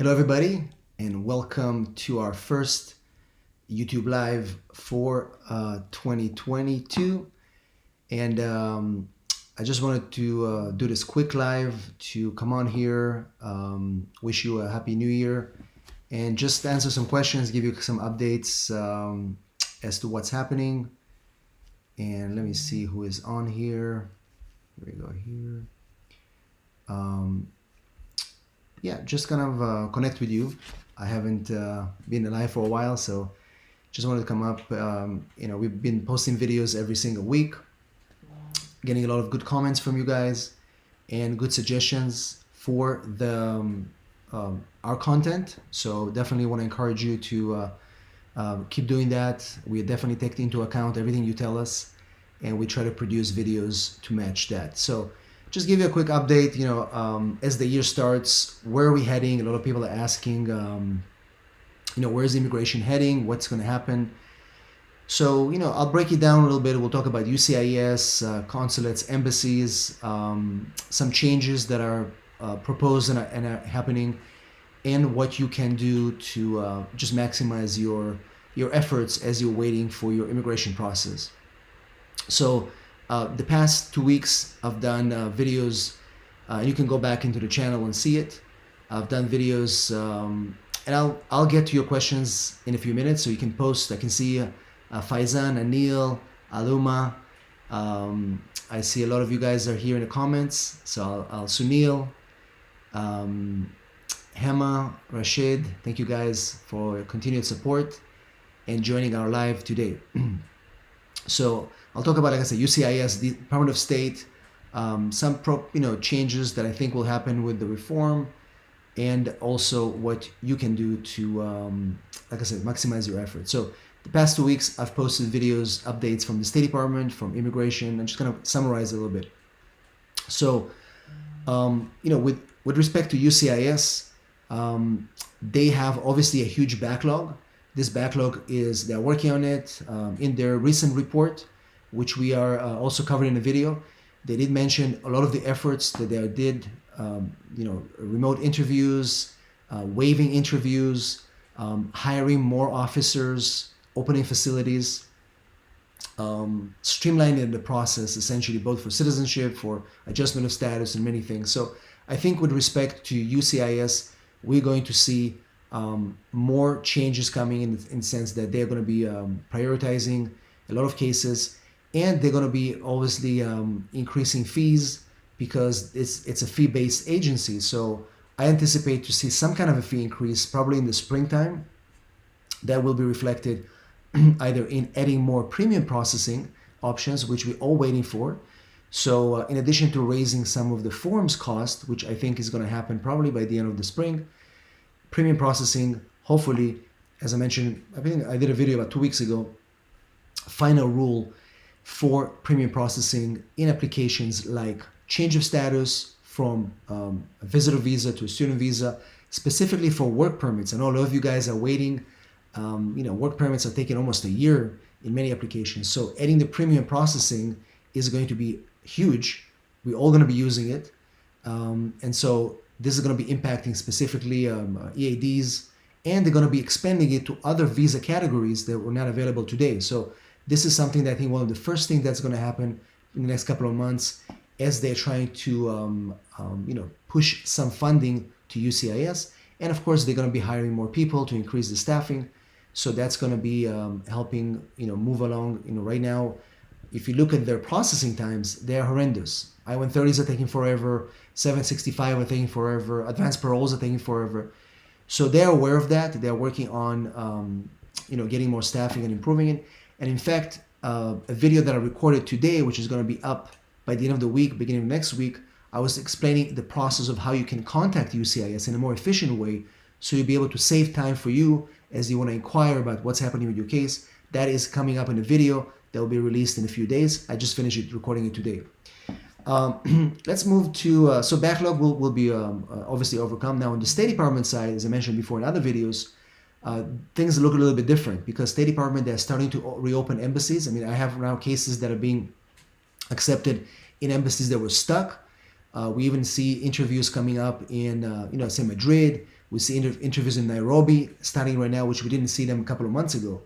Hello everybody and welcome to our first YouTube Live for 2022. And I just wanted to do this quick live to come on here, wish you a happy new year, and just answer some questions, give you some updates as to what's happening. And let me see who is on here. Here we go here. Yeah, just kind of connect with you. I haven't been alive for a while, so just wanted to come up. We've been posting videos every single week, getting a lot of good comments from you guys and good suggestions for the our content. So definitely want to encourage you to keep doing that. We definitely take into account everything you tell us, and we try to produce videos to match that. So just give you a quick update, as the year starts, where are we heading? A lot of people are asking, where's immigration heading? What's going to happen? So, I'll break it down a little bit. We'll talk about UCIS, consulates, embassies, some changes that are proposed and are happening, and what you can do to just maximize your efforts as you're waiting for your immigration process. So, the past 2 weeks I've done videos, you can go back into the channel and see it. I've done videos, and I'll get to your questions in a few minutes, so you can post. I can see Faizan, Anil, Aluma. I see a lot of you guys are here in the comments, so I'll Sunil, Hema, Rashid, thank you guys for your continued support and joining our live today. So I'll talk about, like I said, UCIS, the Department of State, some changes that I think will happen with the reform, and also what you can do to, like I said, maximize your efforts. So the past 2 weeks, I've posted videos, updates from the State Department, from immigration, and just kind of summarize a little bit. So, with respect to UCIS, they have obviously a huge backlog. This backlog is, they're working on it in their recent report, which we are also covering in the video. They did mention a lot of the efforts that they did, remote interviews, waiving interviews, hiring more officers, opening facilities, streamlining the process essentially, both for citizenship, for adjustment of status, and many things. So I think with respect to UCIS, we're going to see more changes coming in the sense that they're going to be prioritizing a lot of cases, and they're going to be obviously increasing fees because it's a fee-based agency. So I anticipate to see some kind of a fee increase probably in the springtime that will be reflected either in adding more premium processing options, which we're all waiting for. So in addition to raising some of the forms cost, which I think is going to happen probably by the end of the spring, premium processing, hopefully, as I mentioned, I think I did a video about 2 weeks ago, final rule for premium processing in applications like change of status from a visitor visa to a student visa, specifically for work permits. I know a lot of you guys are waiting. Work permits are taking almost a year in many applications. So adding the premium processing is going to be huge. We're all going to be using it. And so this is going to be impacting specifically EADs, and they're going to be expanding it to other visa categories that were not available today. So this is something that I think one of the first things that's going to happen in the next couple of months as they're trying to push some funding to UCIS. And of course, they're going to be hiring more people to increase the staffing. So that's going to be helping move along. Right now, if you look at their processing times, they're horrendous. I-130s are taking forever, 765 are taking forever, advanced paroles are taking forever. So they're aware of that. They're working on getting more staffing and improving it. And in fact, a video that I recorded today, which is going to be up by the end of the week, beginning of next week, I was explaining the process of how you can contact UCIS in a more efficient way, so you'll be able to save time for you as you want to inquire about what's happening with your case. That is coming up in a video that will be released in a few days. I just finished recording it today. Let's move to, so backlog will be obviously overcome. Now on the State Department side, as I mentioned before in other videos, things look a little bit different because State Department, they're starting to reopen embassies. I mean, I have now cases that are being accepted in embassies that were stuck. We even see interviews coming up in, say Madrid, We see interviews in Nairobi starting right now, which we didn't see them a couple of months ago.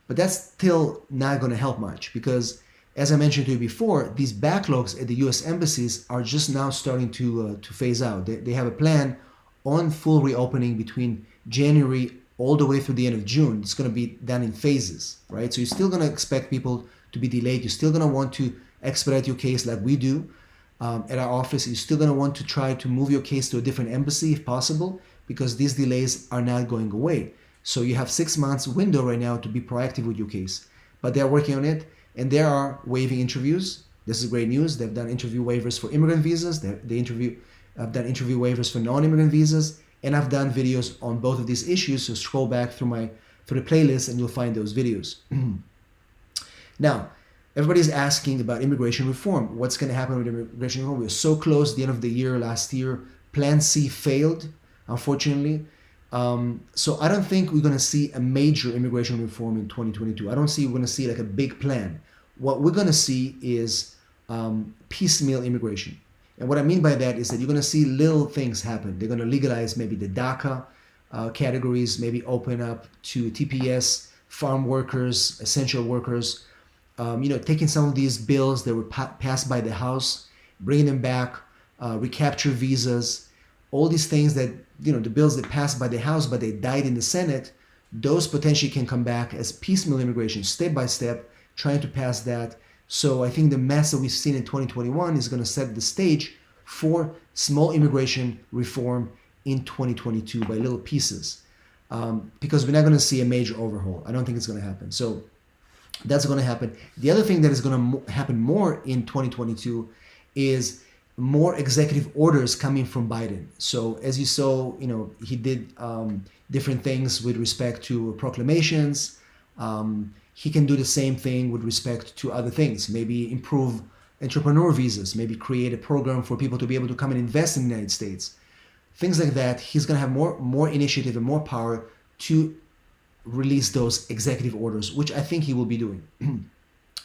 But that's still not going to help much because, as I mentioned to you before, these backlogs at the U.S. embassies are just now starting to phase out. They have a plan on full reopening between January all the way through the end of June. It's going to be done in phases, right? So you're still going to expect people to be delayed. You're still going to want to expedite your case like we do at our office. You're still going to want to try to move your case to a different embassy if possible, because these delays are not going away. So you have 6 months window right now to be proactive with your case. But they're working on it, and they are waiving interviews. This is great news. They've done interview waivers for immigrant visas. I've done interview waivers for non-immigrant visas, and I've done videos on both of these issues. So scroll back through the playlist, and you'll find those videos. Now, everybody's asking about immigration reform. What's going to happen with immigration reform? We're so close. The end of the year, last year, Plan C failed, unfortunately. So I don't think we're going to see a major immigration reform in 2022. I don't see we're going to see like a big plan. What we're going to see is piecemeal immigration. And what I mean by that is that you're going to see little things happen. They're going to legalize maybe the DACA categories, maybe open up to TPS, farm workers, essential workers, taking some of these bills that were passed by the House, bringing them back, recapture visas, all these things that, the bills that passed by the House, but they died in the Senate, those potentially can come back as piecemeal immigration, step by step, trying to pass that. So I think the mess that we've seen in 2021 is going to set the stage for small immigration reform in 2022 by little pieces, because we're not going to see a major overhaul. I don't think it's going to happen. So that's going to happen. The other thing that is going to happen more in 2022 is more executive orders coming from Biden. So as you saw, he did different things with respect to proclamations. He can do the same thing with respect to other things. Maybe improve entrepreneur visas, maybe create a program for people to be able to come and invest in the United States. Things like that. He's going to have more initiative and more power to release those executive orders, which I think he will be doing.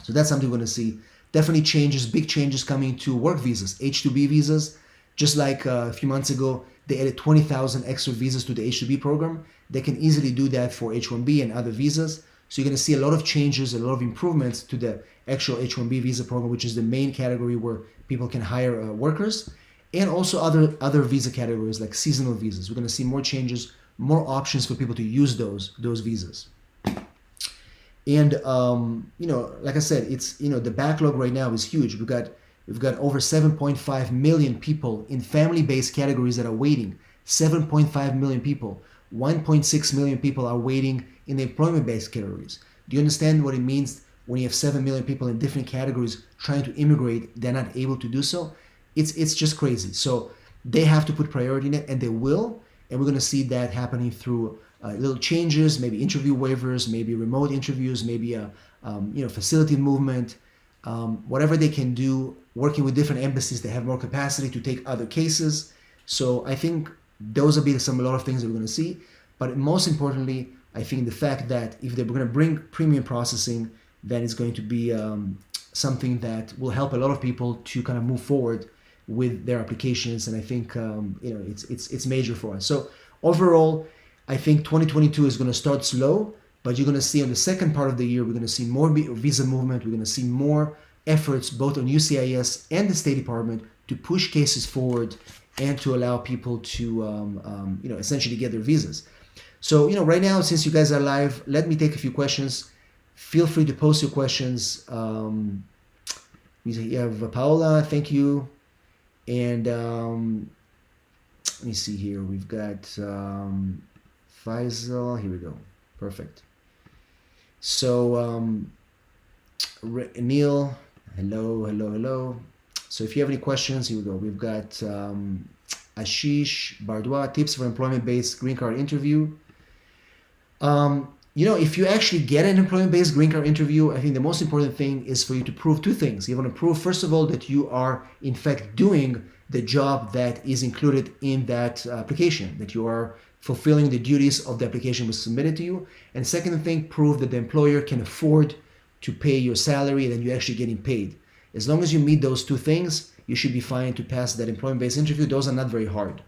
So that's something we're going to see. Definitely changes, big changes coming to work visas, H-2B visas. Just like a few months ago, they added 20,000 extra visas to the H-2B program. They can easily do that for H-1B and other visas. So you're going to see a lot of changes, a lot of improvements to the actual H-1B visa program, which is the main category where people can hire workers, and also other visa categories like seasonal visas. We're going to see more changes, more options for people to use those visas. And like I said, it's the backlog right now is huge. We've got over 7.5 million people in family-based categories that are waiting. 7.5 million people. 1.6 million people are waiting in the employment-based categories. Do you understand what it means when you have 7 million people in different categories trying to immigrate? They're not able to do so. It's just crazy. So they have to put priority in it, and they will. And we're going to see that happening through little changes, maybe interview waivers, maybe remote interviews, maybe facility movement, whatever they can do, working with different embassies that have more capacity to take other cases. So I think those will be a lot of things that we're going to see. But most importantly, I think the fact that if they're going to bring premium processing, then it's going to be something that will help a lot of people to kind of move forward with their applications. And I think it's major for us. So overall, I think 2022 is going to start slow, but you're going to see on the second part of the year, we're going to see more visa movement. We're going to see more efforts both on USCIS and the State Department to push cases forward and to allow people to essentially get their visas. So right now, since you guys are live, let me take a few questions. Feel free to post your questions. You have Paola, thank you. And let me see here. We've got Faisal. Here we go. Perfect. So Neil, hello. So if you have any questions, here we go. We've got Ashish Bardwa, tips for employment-based green card interview. If you actually get an employment-based green card interview, I think the most important thing is for you to prove two things. You want to prove, first of all, that you are in fact doing the job that is included in that application, that you are fulfilling the duties of the application was submitted to you. And second thing, prove that the employer can afford to pay your salary and that you're actually getting paid. As long as you meet those two things, you should be fine to pass that employment-based interview. Those are not very hard.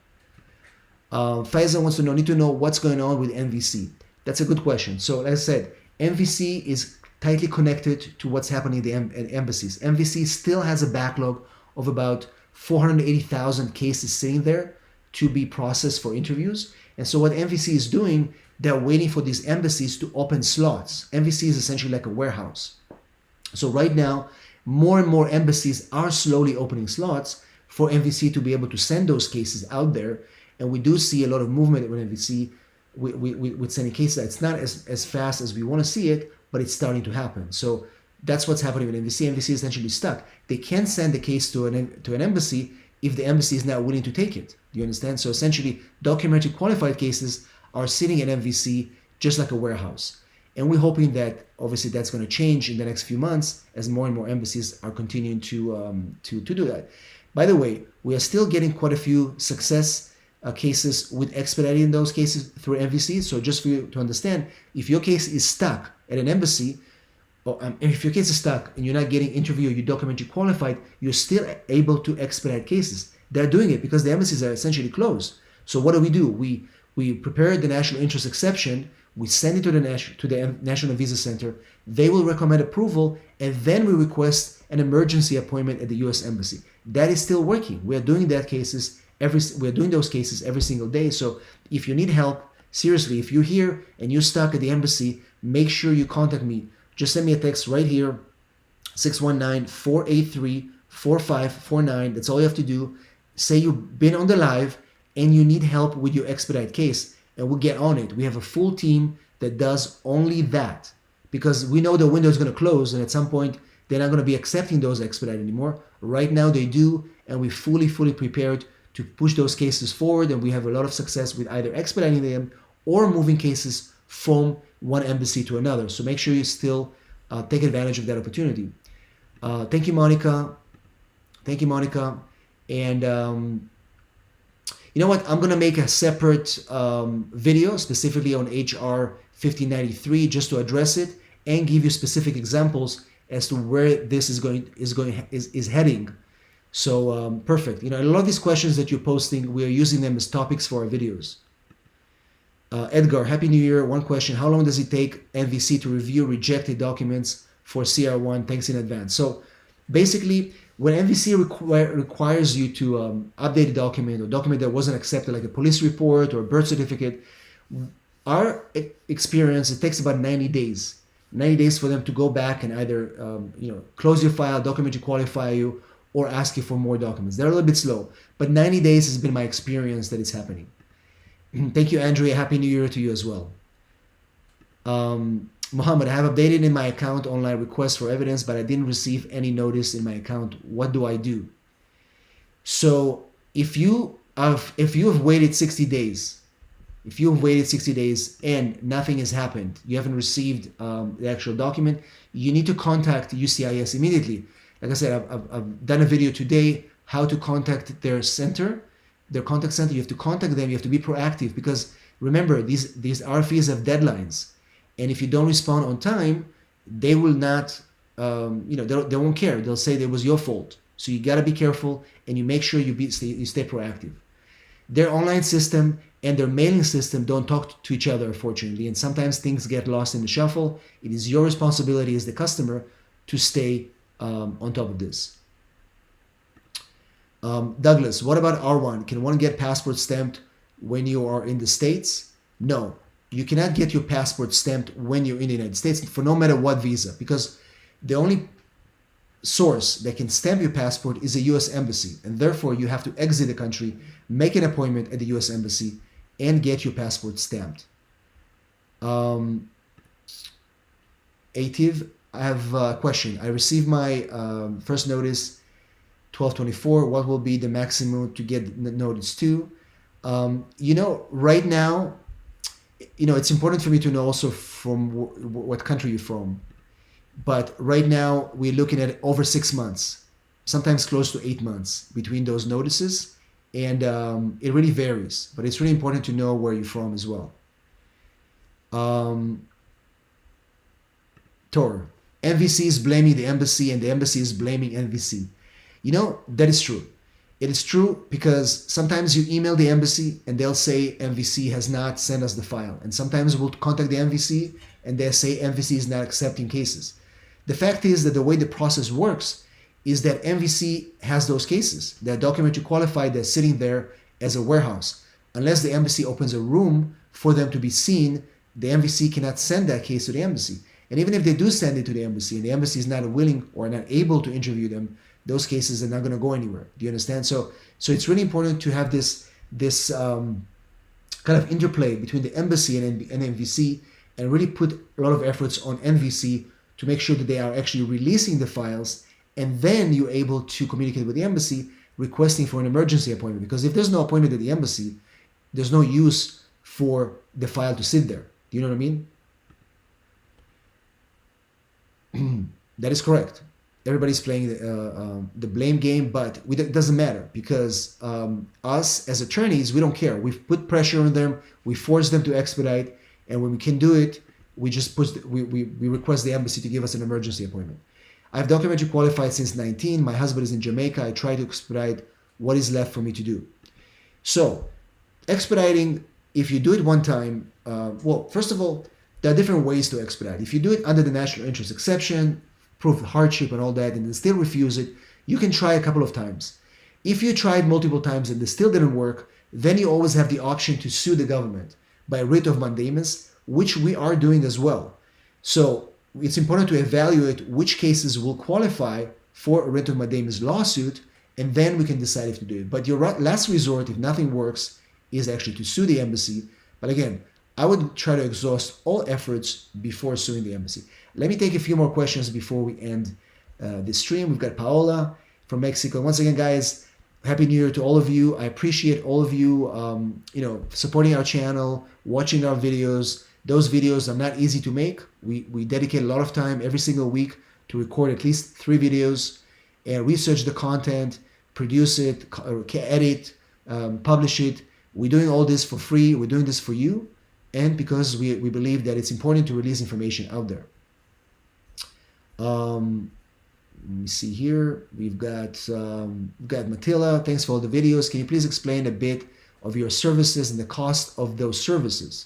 Faisal wants to need to know what's going on with MVC. That's a good question. So, like I said, MVC is tightly connected to what's happening in the embassies. MVC still has a backlog of about 480,000 cases sitting there to be processed for interviews. And so what MVC is doing, they're waiting for these embassies to open slots. MVC is essentially like a warehouse. So right now, more and more embassies are slowly opening slots for MVC to be able to send those cases out there. And we do see a lot of movement with MVC with sending cases. It's not as fast as we want to see it, but it's starting to happen. So that's what's happening with MVC. MVC is essentially stuck. They can't send the case to an embassy if the embassy is not willing to take it. Do you understand? So essentially, documented qualified cases are sitting at MVC just like a warehouse. And we're hoping that obviously that's going to change in the next few months as more and more embassies are continuing to do that. By the way, we are still getting quite a few success cases with expediting those cases through MVC. So just for you to understand, if your case is stuck at an embassy, or if your case is stuck and you're not getting interview or you're documentally qualified, you're still able to expedite cases. They're doing it because the embassies are essentially closed. So what do? We prepare the national interest exception. We send it to the National Visa Center. They will recommend approval, and then we request an emergency appointment at the U.S. Embassy. That is still working. We are doing those cases every single day. So if you need help, seriously, if you're here and you're stuck at the embassy, make sure you contact me. Just send me a text right here, 619-483-4549. That's all you have to do. Say you've been on the live and you need help with your expedite case, and we'll get on it. We have a full team that does only that because we know the window is going to close, and at some point they're not going to be accepting those expedite anymore. Right now they do, and we're fully prepared to push those cases forward, and we have a lot of success with either expediting them or moving cases from one embassy to another. So make sure you still take advantage of that opportunity. Thank you, Monica. Thank you, Monica. And you know what? I'm going to make a separate video specifically on HR 1593 just to address it and give you specific examples as to where this is heading. So perfect. You know, a lot of these questions that you're posting, we are using them as topics for our videos. Edgar, Happy New Year. One question: how long does it take MVC to review rejected documents for CR1? Thanks in advance. So basically, when MVC requires you to update a document or document that wasn't accepted, like a police report or a birth certificate, our experience, it takes about 90 days. 90 days for them to go back and either close your file, document to qualify you, or ask you for more documents. They're a little bit slow, but 90 days has been my experience that it's happening. Thank you, Andrea. Happy New Year to you as well. Mohammed, I have updated in my account online request for evidence, but I didn't receive any notice in my account. What do I do? So if you have waited 60 days, and nothing has happened, you haven't received the actual document, you need to contact UCIS immediately. Like I said, I've done a video today how to contact their contact center. You have to contact them. You have to be proactive because remember, these RFEs have deadlines, and if you don't respond on time, they will not, they won't care. They'll say it was your fault. So you got to be careful, and you make sure you stay proactive. Their online system and their mailing system don't talk to each other, unfortunately, and sometimes things get lost in the shuffle. It is your responsibility as the customer to stay on top of this. Douglas, what about R1? Can one get passport stamped when you are in the States? No, you cannot get your passport stamped when you're in the United States for no matter what visa, because the only source that can stamp your passport is a U.S. embassy, and therefore you have to exit the country, make an appointment at the U.S. embassy, and get your passport stamped. Ativ, I have a question. I received my first notice 12/24. What will be the maximum to get notice to? Right now, it's important for me to know also from what country you're from. But right now, we're looking at over 6 months, sometimes close to 8 months between those notices. And it really varies. But it's really important to know where you're from as well. Tor, MVC is blaming the embassy and the embassy is blaming MVC. That is true. It is true because sometimes you email the embassy and they'll say MVC has not sent us the file. And sometimes we'll contact the MVC and they'll say MVC is not accepting cases. The fact is that the way the process works is that MVC has those cases. They're document to qualify, they're sitting there as a warehouse. Unless the embassy opens a room for them to be seen, the MVC cannot send that case to the embassy. And even if they do send it to the embassy and the embassy is not willing or not able to interview them, those cases are not going to go anywhere. Do you understand? So it's really important to have this kind of interplay between the embassy and MVC, and really put a lot of efforts on MVC to make sure that they are actually releasing the files, and then you're able to communicate with the embassy requesting for an emergency appointment. Because if there's no appointment at the embassy, there's no use for the file to sit there. Do you know what I mean? That is correct. Everybody's playing the blame game, but it doesn't matter, because us as attorneys, we don't care. We've put pressure on them, we force them to expedite, and when we can do it, we just we request the embassy to give us an emergency appointment. I've documented qualified since 19. My husband is in Jamaica. I try to expedite what is left for me to do. So, expediting, if you do it one time, well, first of all, there are different ways to expedite. If you do it under the national interest exception, proof of hardship and all that, and they still refuse it, you can try a couple of times. If you tried multiple times and they still didn't work, then you always have the option to sue the government by writ of mandamus, which we are doing as well. So it's important to evaluate which cases will qualify for a writ of mandamus lawsuit, and then we can decide if to do it. But your last resort, if nothing works, is actually to sue the embassy. But again, I would try to exhaust all efforts before suing the embassy. Let me take a few more questions before we end this stream. We've got Paola from Mexico. Once again, guys, Happy New Year to all of you. I appreciate all of you, supporting our channel, watching our videos. Those videos are not easy to make. We dedicate a lot of time every single week to record at least 3 videos and research the content, produce it, edit, publish it. We're doing all this for free. We're doing this for you, and because we believe that it's important to release information out there. Let me see here. We've got Matila. Thanks for all the videos. Can you please explain a bit of your services and the cost of those services?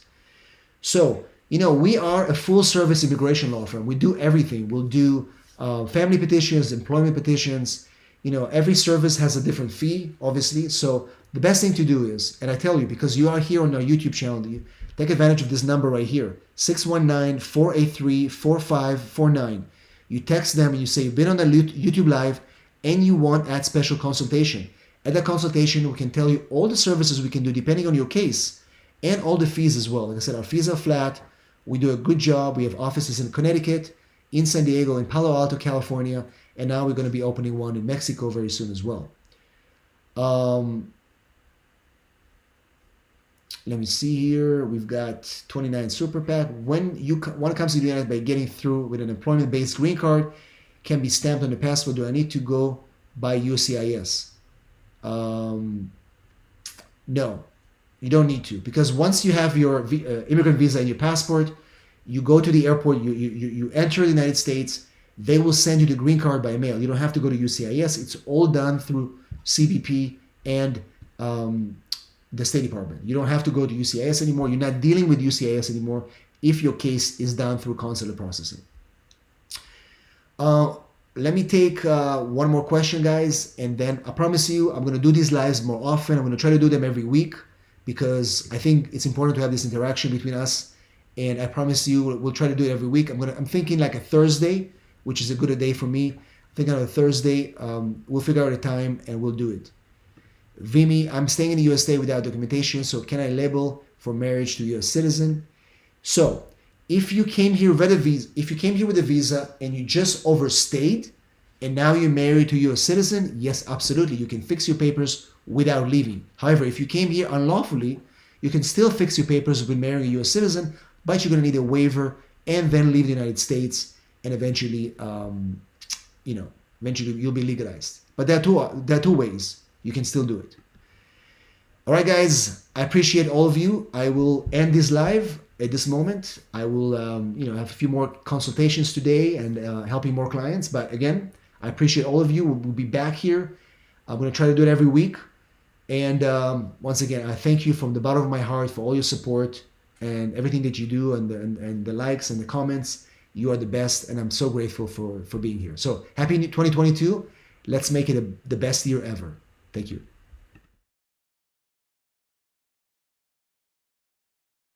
So, we are a full-service immigration law firm. We do everything. We'll do family petitions, employment petitions. Every service has a different fee, obviously. So the best thing to do is, and I tell you, because you are here on our YouTube channel, you take advantage of this number right here, 619-483-4549. You text them and you say you've been on the YouTube Live and you want that special consultation. At that consultation, we can tell you all the services we can do depending on your case, and all the fees as well. Like I said, our fees are flat. We do a good job. We have offices in Connecticut, in San Diego, in Palo Alto, California, and now we're going to be opening one in Mexico very soon as well. Let me see here. We've got 29 Super PAC. When it comes to the United by getting through with an employment-based green card, can be stamped on the passport. Do I need to go by USCIS? No, you don't need to, because once you have your immigrant visa and your passport, you go to the airport, you enter the United States, they will send you the green card by mail. You don't have to go to USCIS. It's all done through CBP and the State Department. You don't have to go to USCIS anymore. You're not dealing with USCIS anymore if your case is done through consular processing. Let me take one more question, guys, and then I promise you I'm going to do these lives more often. I'm going to try to do them every week because I think it's important to have this interaction between us, and I promise you we'll try to do it every week. I'm thinking like a Thursday, which is a good day for me. I'm thinking on a Thursday, we'll figure out a time and we'll do it. Vimy, I'm staying in the USA without documentation, so can I label for marriage to a US citizen? So, if you came here with a visa, and you just overstayed, and now you're married to a US citizen, yes, absolutely, you can fix your papers without leaving. However, if you came here unlawfully, you can still fix your papers with marrying a US citizen, but you're going to need a waiver and then leave the United States, and eventually, you'll be legalized. But there are two ways. You can still do it. All right, guys, I appreciate all of you. I will end this live at this moment. I will, have a few more consultations today and helping more clients. But again, I appreciate all of you. We'll be back here I'm going to try to do it every week. And once again, I thank you from the bottom of my heart for all your support and everything that you do, and the likes and the comments. You are the best, and I'm so grateful for being here. So happy 2022. Let's make it the best year ever. Thank you.